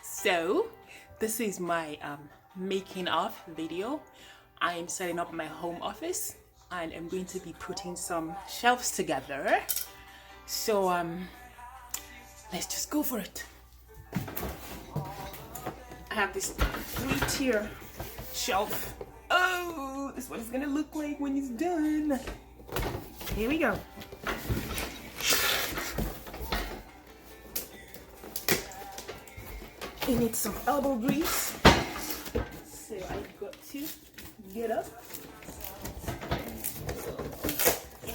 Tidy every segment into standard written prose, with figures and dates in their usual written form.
So this is my making of video. I am setting up my home office and I'm going to be putting some shelves together. So let's just go for it. I have this 3-tier shelf. Oh, this is what it's gonna look like when it's done. Here we go. It needs some elbow grease. So I've got to get up. So, yeah.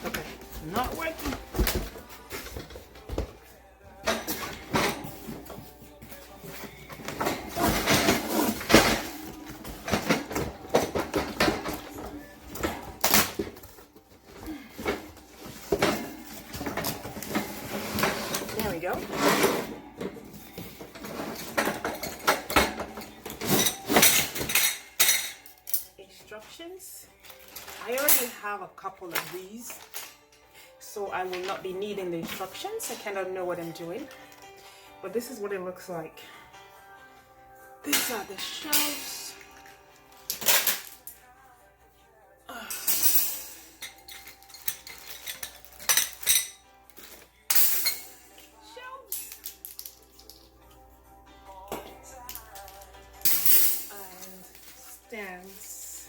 Okay, not working. There we go. Instructions. I already have a couple of these, so I will not be needing the instructions. I kind of know what I'm doing, but this is what it looks like. These are the shelves. Stands.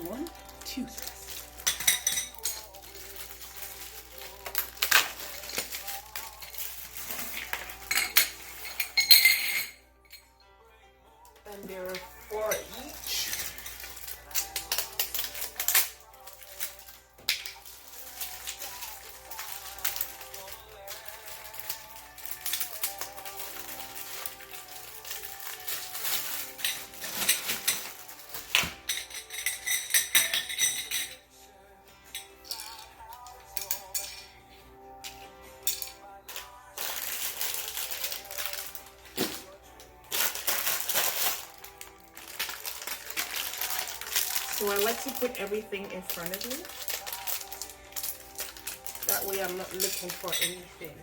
1, 2. And there are 4 each. So I like to put everything in front of me. That way I'm not looking for anything.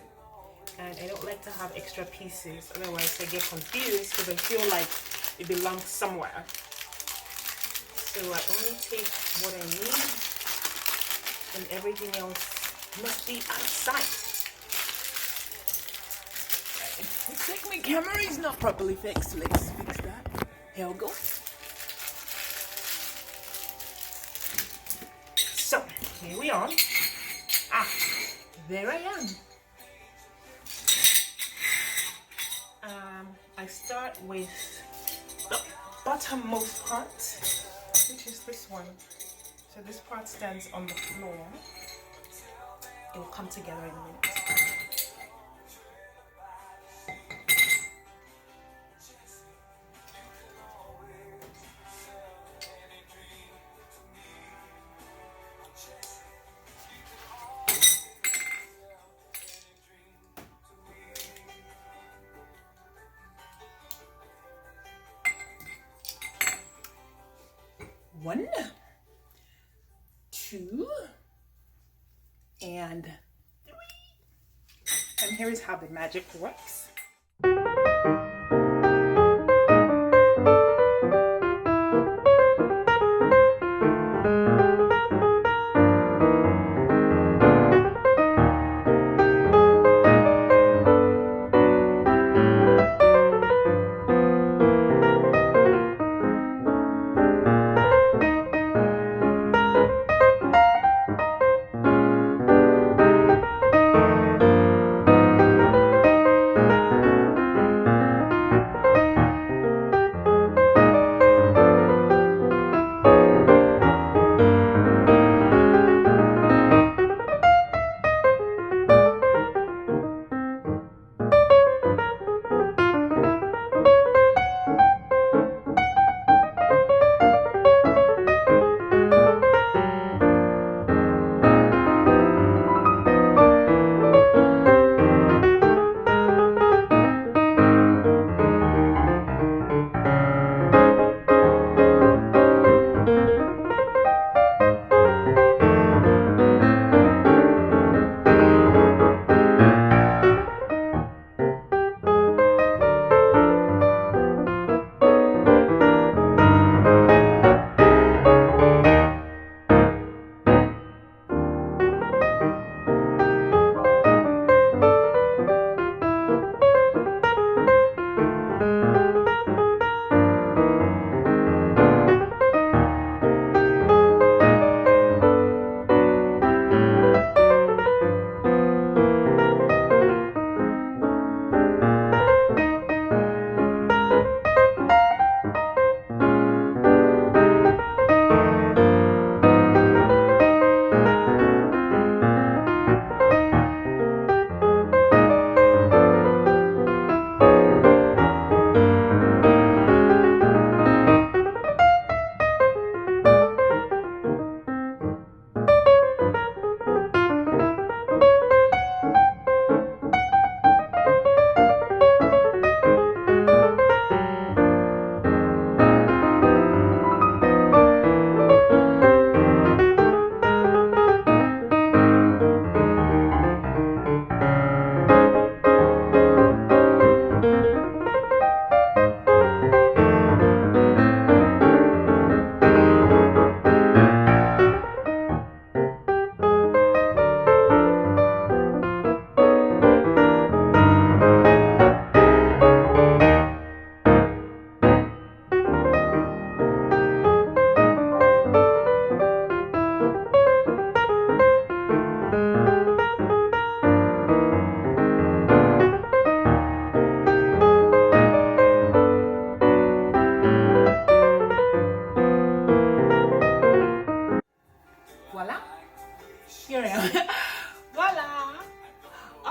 And I don't like to have extra pieces, otherwise I get confused because I feel like it belongs somewhere. So I only take what I need and everything else must be outside. Looks like my camera is not properly fixed. Let's fix that. Here we go. So, here we are. There I am. I start with the bottommost part, which is this one. So this part stands on the floor. It will come together in a minute. One, 2, and 3. And here is how the magic works.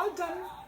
all done.